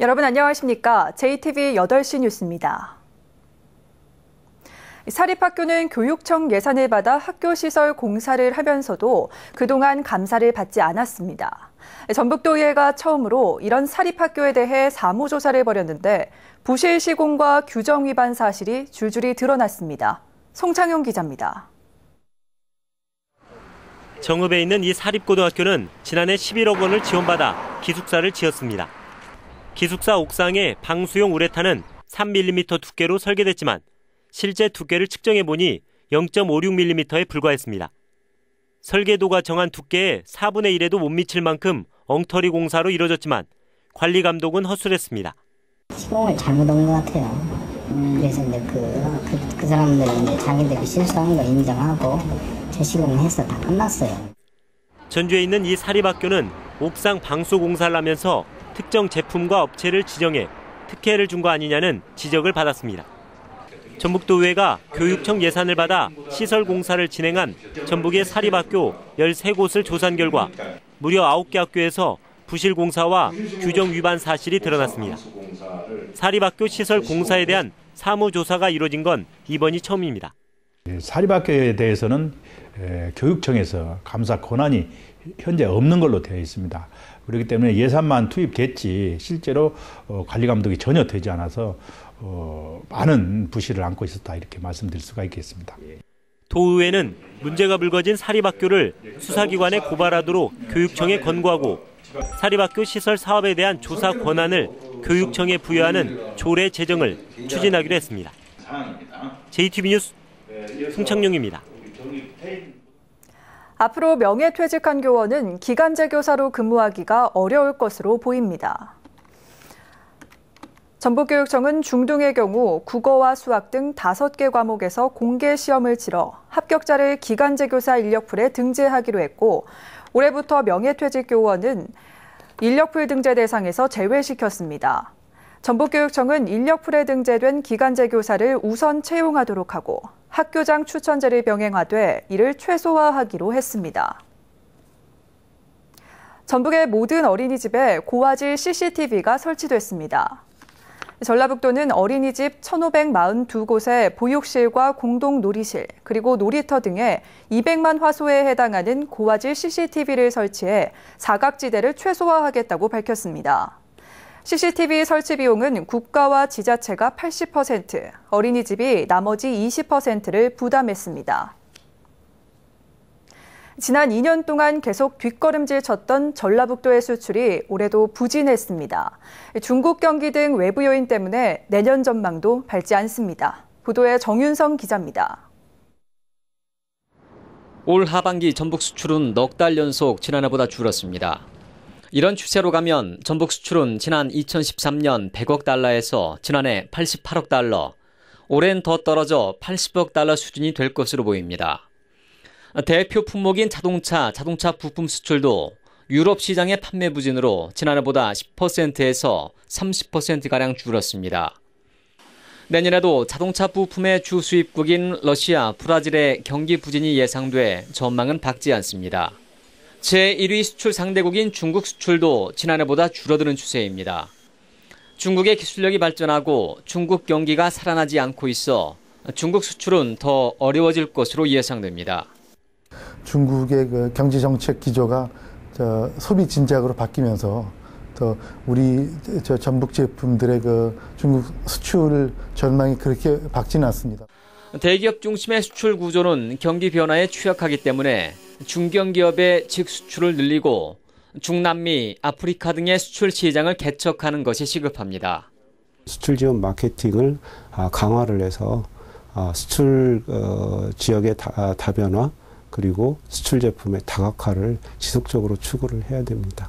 여러분 안녕하십니까? JTV 8시 뉴스입니다. 사립학교는 교육청 예산을 받아 학교시설 공사를 하면서도 그동안 감사를 받지 않았습니다. 전북도의회가 처음으로 이런 사립학교에 대해 사무조사를 벌였는데 부실 시공과 규정 위반 사실이 줄줄이 드러났습니다. 송창용 기자입니다. 정읍에 있는 이 사립고등학교는 지난해 11억 원을 지원받아 기숙사를 지었습니다. 기숙사 옥상에 방수용 우레탄은 3mm 두께로 설계됐지만 실제 두께를 측정해보니 0.56mm에 불과했습니다. 설계도가 정한 두께의 4분의 1에도 못 미칠 만큼 엉터리 공사로 이뤄졌지만 관리 감독은 허술했습니다. 시공을 잘못한 것 같아요. 그래서 이제 그 사람들은 이제 자기들이 실수한 거 인정하고 재시공을 해서 다 끝났어요. 전주에 있는 이 사립학교는 옥상 방수 공사를 하면서 특정 제품과 업체를 지정해 특혜를 준 거 아니냐는 지적을 받았습니다. 전북도의회가 교육청 예산을 받아 시설 공사를 진행한 전북의 사립학교 13곳을 조사한 결과 무려 9개 학교에서 부실 공사와 규정 위반 사실이 드러났습니다. 사립학교 시설 공사에 대한 사무조사가 이뤄진 건 이번이 처음입니다. 사립학교에 대해서는 교육청에서 감사 권한이 현재 없는 걸로 되어 있습니다. 그렇기 때문에 예산만 투입됐지 실제로 관리 감독이 전혀 되지 않아서 많은 부실을 안고 있었다 이렇게 말씀드릴 수가 있겠습니다. 도의회는 문제가 불거진 사립학교를 수사기관에 고발하도록 교육청에 권고하고 사립학교 시설 사업에 대한 조사 권한을 교육청에 부여하는 조례 제정을 추진하기로 했습니다. JTB 뉴스 송창용입니다. 앞으로 명예퇴직한 교원은 기간제 교사로 근무하기가 어려울 것으로 보입니다. 전북교육청은 중등의 경우 국어와 수학 등 5개 과목에서 공개 시험을 치러 합격자를 기간제 교사 인력풀에 등재하기로 했고 올해부터 명예퇴직 교원은 인력풀 등재 대상에서 제외시켰습니다. 전북교육청은 인력풀에 등재된 기간제 교사를 우선 채용하도록 하고 학교장 추천제를 병행하되 이를 최소화하기로 했습니다. 전북의 모든 어린이집에 고화질 CCTV가 설치됐습니다. 전라북도는 어린이집 1,542곳에 보육실과 공동 놀이실, 그리고 놀이터 등에 200만 화소에 해당하는 고화질 CCTV를 설치해 사각지대를 최소화하겠다고 밝혔습니다. CCTV 설치 비용은 국가와 지자체가 80%, 어린이집이 나머지 20%를 부담했습니다. 지난 2년 동안 계속 뒷걸음질 쳤던 전라북도의 수출이 올해도 부진했습니다. 중국 경기 등 외부 요인 때문에 내년 전망도 밝지 않습니다. 보도에 정윤성 기자입니다. 올 하반기 전북 수출은 넉 달 연속 지난해보다 줄었습니다. 이런 추세로 가면 전북 수출은 지난 2013년 100억 달러에서 지난해 88억 달러, 올해는 더 떨어져 80억 달러 수준이 될 것으로 보입니다. 대표 품목인 자동차 부품 수출도 유럽 시장의 판매 부진으로 지난해보다 10%에서 30%가량 줄었습니다. 내년에도 자동차 부품의 주 수입국인 러시아, 브라질의 경기 부진이 예상돼 전망은 밝지 않습니다. 제1위 수출 상대국인 중국 수출도 지난해보다 줄어드는 추세입니다. 중국의 기술력이 발전하고 중국 경기가 살아나지 않고 있어 중국 수출은 더 어려워질 것으로 예상됩니다. 중국의 그 경제 정책 기조가 소비 진작으로 바뀌면서 더 우리 전북 제품들의 그 중국 수출 전망이 그렇게 밝지는 않습니다. 대기업 중심의 수출 구조는 경기 변화에 취약하기 때문에 중견기업의 직수출을 늘리고 중남미, 아프리카 등의 수출 시장을 개척하는 것이 시급합니다. 수출 지원 마케팅을 강화를 해서 수출 지역의 다변화 그리고 수출 제품의 다각화를 지속적으로 추구를 해야 됩니다.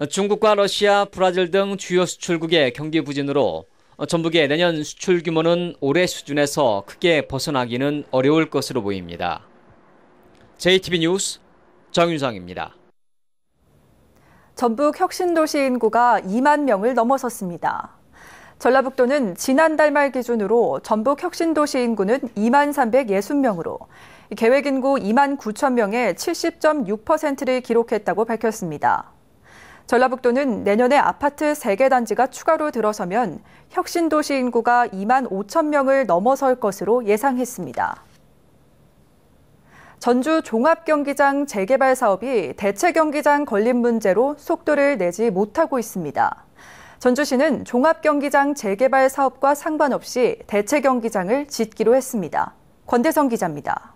중국과 러시아, 브라질 등 주요 수출국의 경기 부진으로 전북의 내년 수출 규모는 올해 수준에서 크게 벗어나기는 어려울 것으로 보입니다. JTB 뉴스 정윤성입니다. 전북 혁신도시 인구가 2만 명을 넘어섰습니다. 전라북도는 지난달 말 기준으로 전북 혁신도시 인구는 2만 360명으로 계획인구 2만 9천 명의 70.6%를 기록했다고 밝혔습니다. 전라북도는 내년에 아파트 3개 단지가 추가로 들어서면 혁신도시 인구가 2만 5천 명을 넘어설 것으로 예상했습니다. 전주 종합경기장 재개발 사업이 대체경기장 건립 문제로 속도를 내지 못하고 있습니다. 전주시는 종합경기장 재개발 사업과 상관없이 대체경기장을 짓기로 했습니다. 권대성 기자입니다.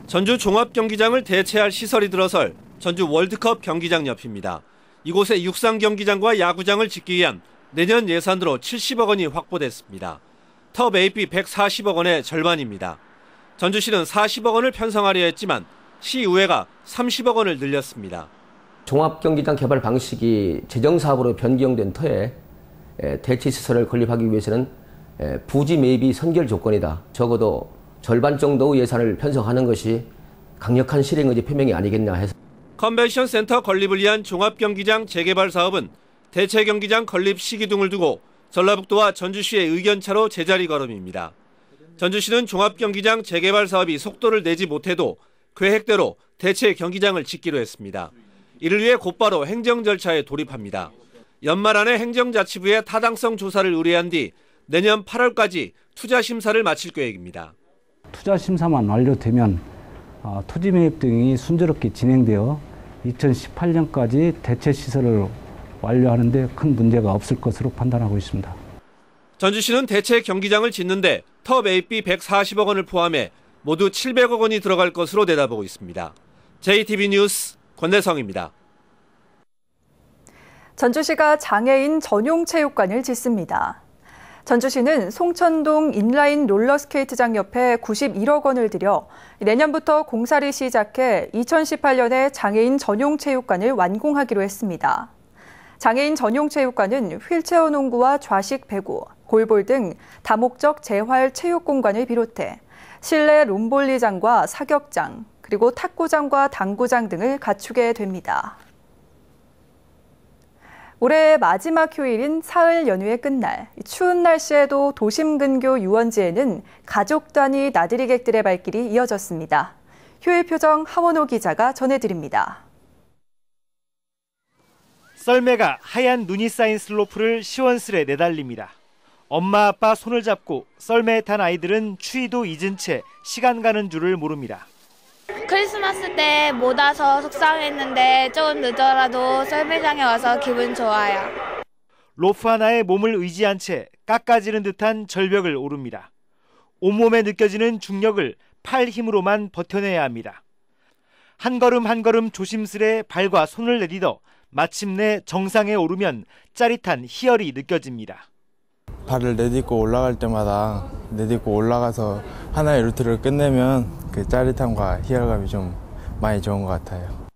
전주 종합경기장을 대체할 시설이 들어설 전주 월드컵 경기장 옆입니다. 이곳에 육상 경기장과 야구장을 짓기 위한 내년 예산으로 70억 원이 확보됐습니다. 텁 AP 140억 원의 절반입니다. 전주시는 40억 원을 편성하려 했지만 시의회가 30억 원을 늘렸습니다. 종합경기장 개발 방식이 재정사업으로 변경된 터에 대체시설을 건립하기 위해서는 부지 매입이 선결 조건이다. 적어도 절반 정도의 예산을 편성하는 것이 강력한 실행 의지 표명이 아니겠냐 해서. 컨벤션 센터 건립을 위한 종합경기장 재개발 사업은 대체경기장 건립 시기 등을 두고 전라북도와 전주시의 의견차로 제자리 걸음입니다. 전주시는 종합경기장 재개발 사업이 속도를 내지 못해도 계획대로 대체경기장을 짓기로 했습니다. 이를 위해 곧바로 행정 절차에 돌입합니다. 연말 안에 행정자치부에 타당성 조사를 의뢰한 뒤 내년 8월까지 투자 심사를 마칠 계획입니다. 투자 심사만 완료되면 토지 매입 등이 순조롭게 진행되어 2018년까지 대체 시설을 완료하는 데 큰 문제가 없을 것으로 판단하고 있습니다. 전주시는 대체 경기장을 짓는데 텁 AP 140억 원을 포함해 모두 700억 원이 들어갈 것으로 내다보고 있습니다. JTB 뉴스 권대성입니다. 전주시가 장애인 전용 체육관을 짓습니다. 전주시는 송천동 인라인 롤러스케이트장 옆에 91억 원을 들여 내년부터 공사를 시작해 2018년에 장애인 전용 체육관을 완공하기로 했습니다. 장애인 전용 체육관은 휠체어 농구와 좌식 배구, 골볼 등 다목적 재활 체육 공간을 비롯해 실내 롬볼리장과 사격장, 그리고 탁구장과 당구장 등을 갖추게 됩니다. 올해 마지막 휴일인 사흘 연휴의 끝날, 추운 날씨에도 도심 근교 유원지에는 가족 단위 나들이 객들의 발길이 이어졌습니다. 휴일 표정 하원호 기자가 전해드립니다. 썰매가 하얀 눈이 쌓인 슬로프를 시원스레 내달립니다. 엄마 아빠 손을 잡고 썰매에 탄 아이들은 추위도 잊은 채 시간 가는 줄을 모릅니다. 크리스마스 때 못 와서 속상했는데 조금 늦어라도 썰매장에 와서 기분 좋아요. 로프 하나에 몸을 의지한 채 깎아지는 듯한 절벽을 오릅니다. 온몸에 느껴지는 중력을 팔 힘으로만 버텨내야 합니다. 한 걸음 한 걸음 조심스레 발과 손을 내딛어 마침내 정상에 오르면 짜릿한 희열이 느껴집니다. 발을 내딛고 올라갈 때마다 내딛고 올라가서 하나의 루트를 끝내면 그 짜릿함과 희열감이 좀 많이 좋은 것 같아요.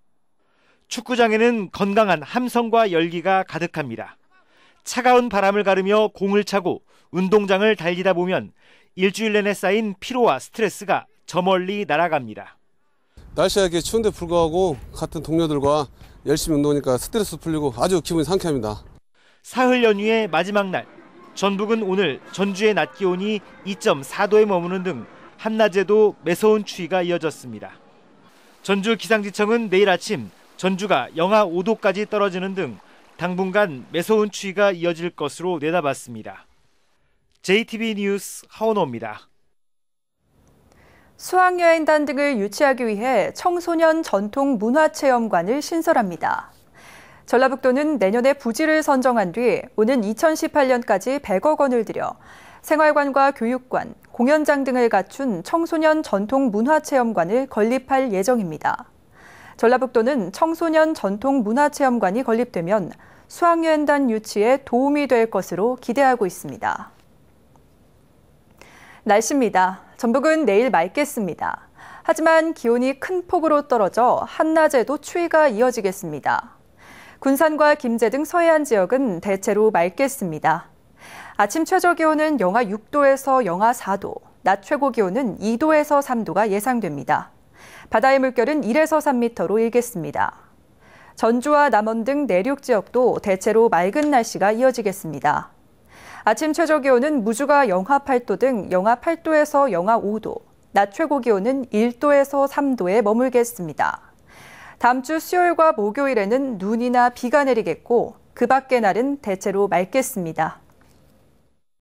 축구장에는 건강한 함성과 열기가 가득합니다. 차가운 바람을 가르며 공을 차고 운동장을 달리다 보면 일주일 내내 쌓인 피로와 스트레스가 저 멀리 날아갑니다. 날씨가 이렇게 추운데 불구하고 같은 동료들과 열심히 운동하니까 스트레스 풀리고 아주 기분이 상쾌합니다. 사흘 연휴의 마지막 날, 전북은 오늘 전주의 낮 기온이 2.4도에 머무는 등 한낮에도 매서운 추위가 이어졌습니다. 전주 기상지청은 내일 아침 전주가 영하 5도까지 떨어지는 등 당분간 매서운 추위가 이어질 것으로 내다봤습니다. JTB 뉴스 하원호입니다. 수학여행단 등을 유치하기 위해 청소년 전통 문화체험관을 신설합니다. 전라북도는 내년에 부지를 선정한 뒤 오는 2018년까지 100억 원을 들여 생활관과 교육관, 공연장 등을 갖춘 청소년 전통 문화체험관을 건립할 예정입니다. 전라북도는 청소년 전통 문화체험관이 건립되면 수학여행단 유치에 도움이 될 것으로 기대하고 있습니다. 날씨입니다. 전북은 내일 맑겠습니다. 하지만 기온이 큰 폭으로 떨어져 한낮에도 추위가 이어지겠습니다. 군산과 김제 등 서해안 지역은 대체로 맑겠습니다. 아침 최저 기온은 영하 6도에서 영하 4도, 낮 최고 기온은 2도에서 3도가 예상됩니다. 바다의 물결은 1에서 3m로 일겠습니다. 전주와 남원 등 내륙 지역도 대체로 맑은 날씨가 이어지겠습니다. 아침 최저 기온은 무주가 영하 8도 등 영하 8도에서 영하 5도, 낮 최고 기온은 1도에서 3도에 머물겠습니다. 다음 주 수요일과 목요일에는 눈이나 비가 내리겠고 그 밖의 날은 대체로 맑겠습니다.